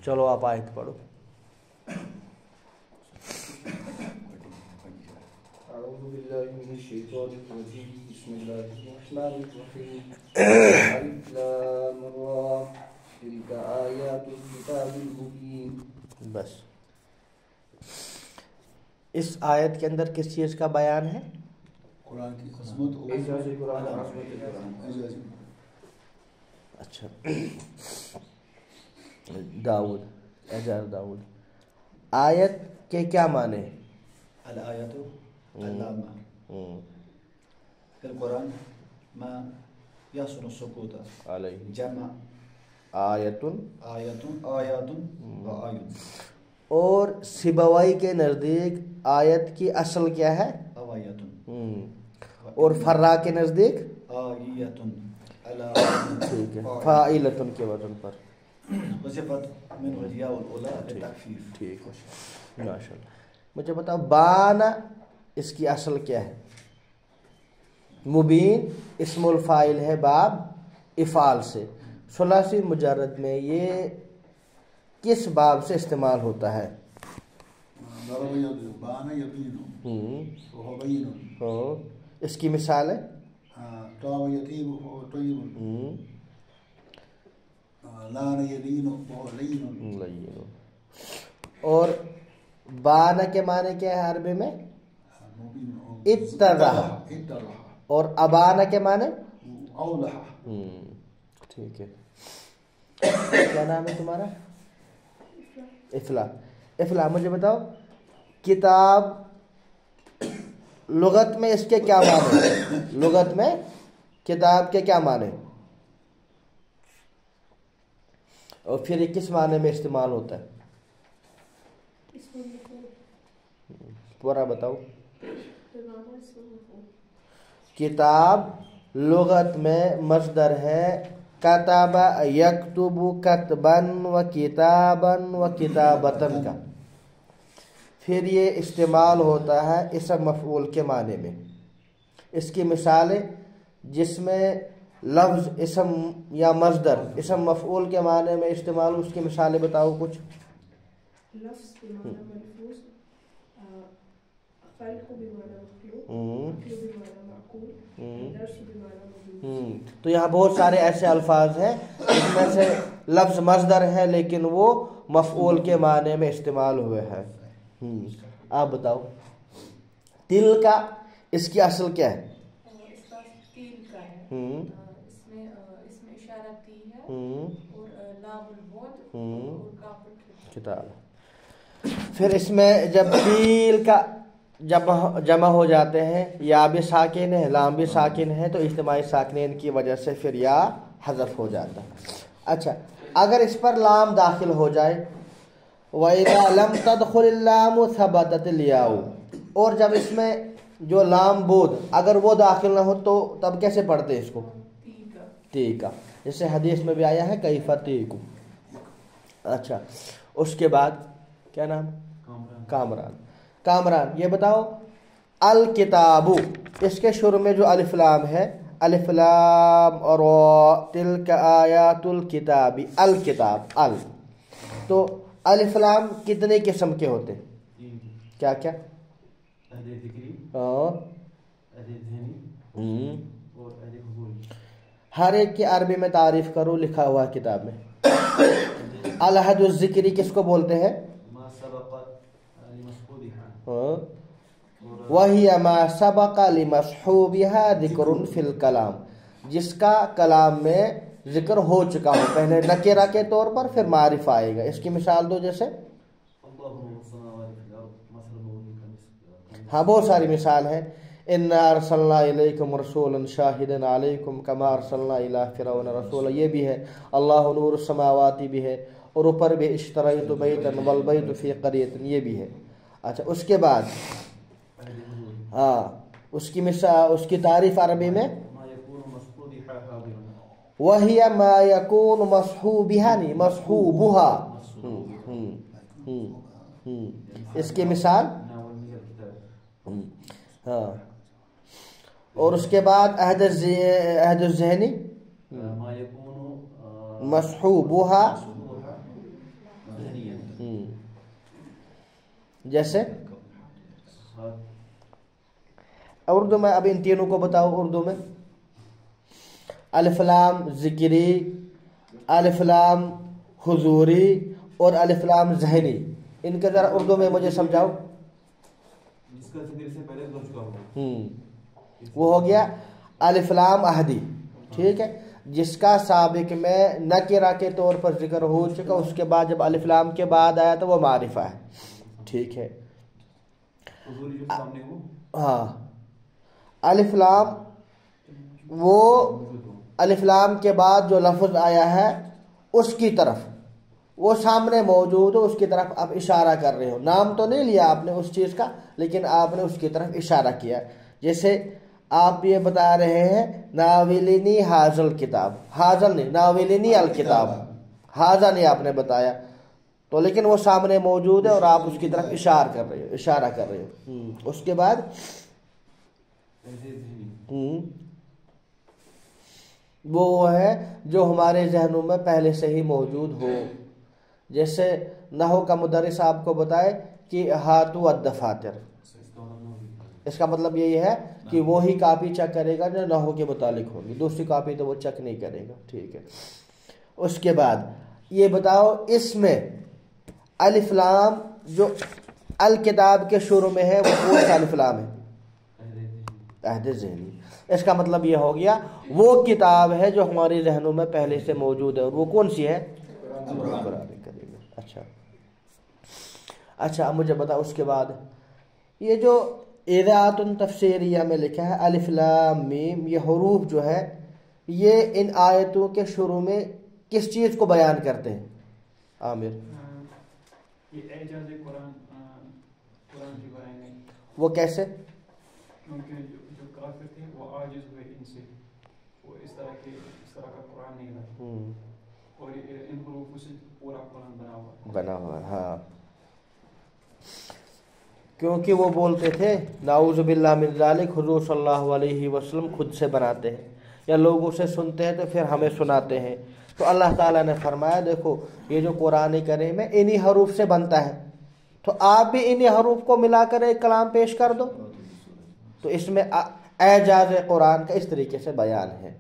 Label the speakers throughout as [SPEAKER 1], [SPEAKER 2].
[SPEAKER 1] چلو آپ آیت پڑھو.
[SPEAKER 2] اعوذ باللہ من الشیطان الرجیم بسم اللہ الرحمن الرحیم الف لام را تلک آیات الکتاب المبین.
[SPEAKER 1] بس اس آیت کے اندر کس چیز کا بیان ہے؟
[SPEAKER 3] قرآن کی عظمت اور
[SPEAKER 2] اعجاز قرآن اور عظمت قرآن.
[SPEAKER 1] اچھا داؤد، اعجاز داؤد. آیت کے کیا معنی؟
[SPEAKER 3] الآیات علامہ فی القرآن ما یحسن السکوت
[SPEAKER 1] علیہ
[SPEAKER 3] جمع
[SPEAKER 1] آیت.
[SPEAKER 3] آیات و آیت.
[SPEAKER 1] اور سبوائی کے نزدیک آیت کی اصل کیا ہے؟
[SPEAKER 3] آیات
[SPEAKER 1] اور فرا کے نزدیک
[SPEAKER 3] آیات
[SPEAKER 1] ٹھیک ہے فاعلۃ کے وزن پر
[SPEAKER 3] وصفت من الیا والاولا للتخفیف.
[SPEAKER 1] ٹھیک ہے ماشاء اللہ. مجھے بتاؤ بانا اس کی اصل کیا ہے؟ مبین اسم الفاعل ہے باب افعال سے. ثلاثی مجرد میں یہ کس باب سے استعمال ہوتا ہے؟
[SPEAKER 3] بانا یقین وهو بین
[SPEAKER 1] اس کی مثال ہے
[SPEAKER 3] طاب یطیب وهو طیب لان یلین وهو لین.
[SPEAKER 1] اور بانا کے معنی کیا ہے عربی میں؟ اتضح. اور ابانا کے معنی
[SPEAKER 3] اوضح.
[SPEAKER 1] ٹھیک ہے. کیا نام ہے تمہارا؟ افلا. افلا مجھے بتاؤ کتاب لغت میں اس کے کیا معنی؟ لغت میں کتاب کے کیا معنی اور پھر یہ کس معنی میں استعمال ہوتا ہے؟ پورا بتاؤ. کتاب لغت میں مصدر ہے کتب یکتب کتبن و کتابن و کتابتن کا. پھر یہ استعمال ہوتا ہے اسم مفعول کے معنی میں. اس کی مثالیں جس میں لفظ اسم یا مصدر اسم مفعول کے معنی میں استعمال، اس کی مثالیں بتاؤ کچھ.
[SPEAKER 4] لفظ بمعنی ملفوظ، خلق بمعنی مخلوق، عقل بمعنی معقول، درس بمعنی مدروس.
[SPEAKER 1] تو یہاں بہت سارے ایسے الفاظ ہیں جن میں سے لفظ مصدر ہے لیکن وہ مفعول کے معنی میں استعمال ہوئے ہیں. آپ بتاؤ تل کا اس کی اصل کیا ہے؟
[SPEAKER 4] اس کا تیل کا ہے. اس میں اشارہ تی ہے اور لام البعد اور کاف
[SPEAKER 1] کتاب. پھر اس میں جب تیل کا جمع ہو جاتے ہیں یا بھی ساکن ہے لام بھی ساکن ہے تو اجتماعی ساکنین کی وجہ سے پھر یا حذف ہو جاتا ہے. اچھا اگر اس پر لام داخل ہو جائے وَإِذَا لَمْ تَدْخُلِ اللَّامُ ثَبَتَتِ الْيَاءُ، اور جب اس میں جو لام بود اگر وہ داخل نہ ہو تو تب کیسے پڑھتے اس کو؟ تیکا. جیسے حدیث میں بھی آیا ہے کیف تیکو. اچھا اس کے بعد کیا نام؟ کامران. کامران یہ بتاؤ الکتاب اس کے شروع میں جو الف لام ہے الف لام اور تلک آیات الکتاب الکتاب ال، تو الف لام کتنے قسم کے ہوتے ہیں؟ کیا کیا؟ ہر ایک کی عربی میں تعریف کرو لکھا ہوا کتاب میں. الحد الذکری کس کو بولتے ہیں؟ وہی ما سبق لمصحوبها ذکر فی الکلام، جس کا کلام میں ذکر ہو چکا ہو، پہلے نکرہ کے طور پر پھر معرفہ آئے گا. اس کی مثال دو. جیسے ہاں بہت ساری مثال ہے. انا ارسلنا الیکم رسولا شاہدا علیکم کما ارسلنا الی فرعون رسولا، یہ بھی ہے. اللہ نور السماوات بھی ہے، اور اوپر بھی اشتریت بیتا والبیت فی قریۃ یہ بھی ہے. اچھا اس کے بعد اس کی مثال اس کی تعریف عربی میں وہی ما یکون مصحوبها نہیں مصحوبها. اس کی مثال اور اس کے بعد عہد الذہنی مصحوبها جیسے اردو میں اب ان تینوں کو بتاؤ اردو میں. الف لام ذکری، الف لام حضوری اور الف لام ذہنی. ان کے ذرا اردو میں مجھے سمجھاؤ.
[SPEAKER 5] جس کا ذکر سے پہلے گزر چکا ہو
[SPEAKER 1] وہ ہو گیا الف لام عہدی. ٹھیک ہے، جس کا سابق میں نکرہ کے طور پر ذکر ہو چکا، اس کے بعد جب الف لام کے بعد آیا تو وہ معرفہ ہے. ٹھیک ہے.
[SPEAKER 5] حضوری جو سامنے ہو.
[SPEAKER 1] ہاں، الف لام، وہ الف لام کے بعد جو لفظ آیا ہے اس کی طرف، وہ سامنے موجود ہو، اس کی طرف آپ اشارہ کر رہے ہو. نام تو نہیں لیا آپ نے اس چیز کا، لیکن آپ نے اس کی طرف اشارہ کیا. جیسے آپ یہ بتا رہے ہیں ناولنی حاضل کتاب، حاضل نہیں، ناولنی الکتاب، حاضر نہیں آپ نے بتایا تو، لیکن وہ سامنے موجود ہے اور آپ اس کی طرف اشارہ کر رہے ہو. اس کے بعد وہ ہے جو ہمارے ذہنوں میں پہلے سے ہی موجود ہو. جیسے نحو کا مدرس آپ کو بتائے کہ ہاتھو الدفاتر، اس کا مطلب یہی ہے کہ وہی کاپی چیک کرے گا جو نحو کے متعلق ہوگی، دوسری کاپی تو وہ چیک نہیں کرے گا. ٹھیک ہے. اس کے بعد یہ بتاؤ اس میں الف لام جو الکتاب کے شروع میں ہے وہ کون سا الف لام ہے؟ عہد ذہنی. اس کا مطلب یہ ہو گیا وہ کتاب ہے جو ہمارے ذہنوں میں پہلے سے موجود ہے، اور وہ کون سی ہے؟ قرآن کریم. اچھا اب مجھے بتا، اس کے بعد یہ جو ایذات تفسیریہ میں لکھا ہے الف لام میم، یہ حروف جو ہے یہ ان آیتوں کے شروع میں کس چیز کو بیان کرتے ہیں؟ عامر
[SPEAKER 6] یہ اعجاز قرآن کی بارے میں.
[SPEAKER 1] وہ کیسے؟
[SPEAKER 6] کیونکہ جو کافر تھے وہ عاجز ہوئے ان سے، وہ اس طرح کا قرآن نہیں رہا، اور ان حروفوں سے پورا قرآن بنا ہوا ہے.
[SPEAKER 1] ہاں، کیونکہ وہ بولتے تھے نعوذ باللہ من ذالک، حضور صلی اللہ علیہ وسلم خود سے بناتے ہیں یا لوگوں سے سنتے ہیں تو پھر ہمیں سناتے ہیں. تو اللہ تعالیٰ نے فرمایا دیکھو یہ جو قرآن کریم ہے انہی حروف سے بنتا ہے، تو آپ بھی انہی حروف کو ملا کر ایک کلام پیش کر دو. تو اس میں اعجاز قرآن کا اس طریقے سے بیان ہے.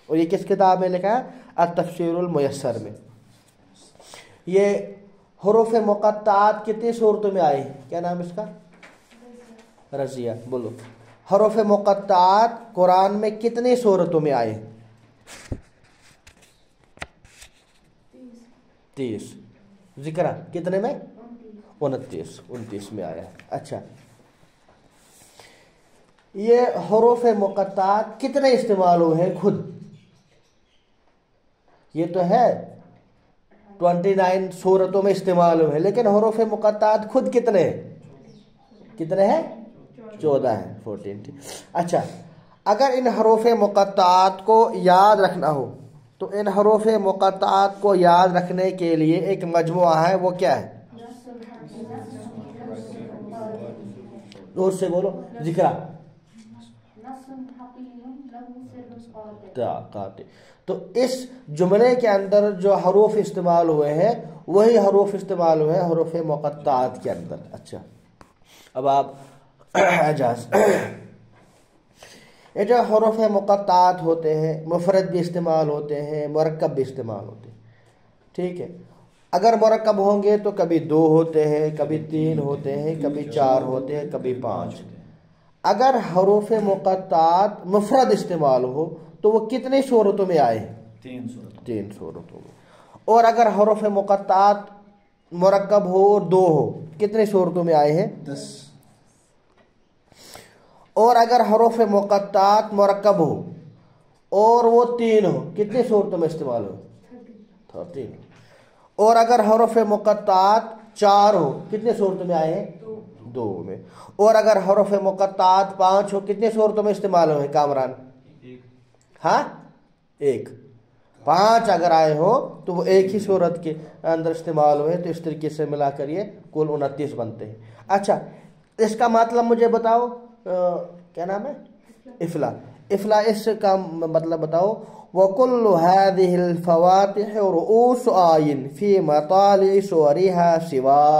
[SPEAKER 1] اور یہ کس کتاب میں لکھا ہے؟ التفسیر المیسر میں. یہ حروف مقطعات کتنی صورتوں میں آئی؟ کیا نام اس کا؟ رضیہ. بولو حروف مقطعات قرآن میں کتنی صورتوں میں آئے؟ 30. ذکر کتنے میں؟ 29 میں آیا. اچھا یہ حروف مقطعات کتنے استعمال ہوئے ہیں خود؟ یہ تو ہے 29 صورتوں میں استعمال ہوئے ہیں، لیکن حروف مقطعات خود کتنے ہیں؟ 14 ہیں. 14. اچھا اگر ان حروف مقطعات کو یاد رکھنا ہو تو ان حروف مقطعات کو یاد رکھنے کے لیے ایک مجموعہ ہے، وہ کیا ہے؟ زور سے بولو. ذکر تو اس جملے کے اندر جو حروف استعمال ہوئے ہیں وہی حروف استعمال ہوئے ہیں حروف مقطعات کے اندر. اچھا اب آپ اعجاز، یہ جو حروف مقطعات ہوتے ہیں مفرد بھی استعمال ہوتے ہیں، مرکب بھی استعمال ہوتے ہیں. ٹھیک ہے، اگر مرکب ہوں گے تو کبھی 2 ہوتے ہیں، کبھی 3 ہوتے ہیں، کبھی 4 ہوتے ہیں، کبھی 5. اگر حروف مقطعات مفرد استعمال ہو تو وہ کتنی صورتوں میں آئے؟ 3 صورتوں میں. اور اگر حروف مقطعات مرکب ہو اور 2 ہو کتنی صورتوں میں آئے ہیں؟
[SPEAKER 3] 10.
[SPEAKER 1] اور اگر حروف مقطعات مرکب ہو اور وہ 3 ہو کتنی صورتوں میں استعمال ہو؟ 13. اور اگر حروف مقطعات 4 ہو کتنے صورتوں میں آئے ہیں؟ 2 میں. اور اگر حروف مقطعات 5 ہو کتنے صورتوں میں استعمال ہوئے کامران؟ ہاں 1. 5 اگر آئے ہو تو وہ ایک ہی صورت کے اندر استعمال ہوئے، تو اس طریقے سے ملا کر یہ کل 29 بنتے ہیں. اچھا اس کا مطلب مجھے بتاؤ، کیا نام ہے؟ افلا. اس کا مطلب بتاؤ. وَكُلُّ هَذِهِ الْفَوَاتِحِ رُؤُوسُ آيٍ فِي مَطَالِعِ صُوَرِهَا سِوَا.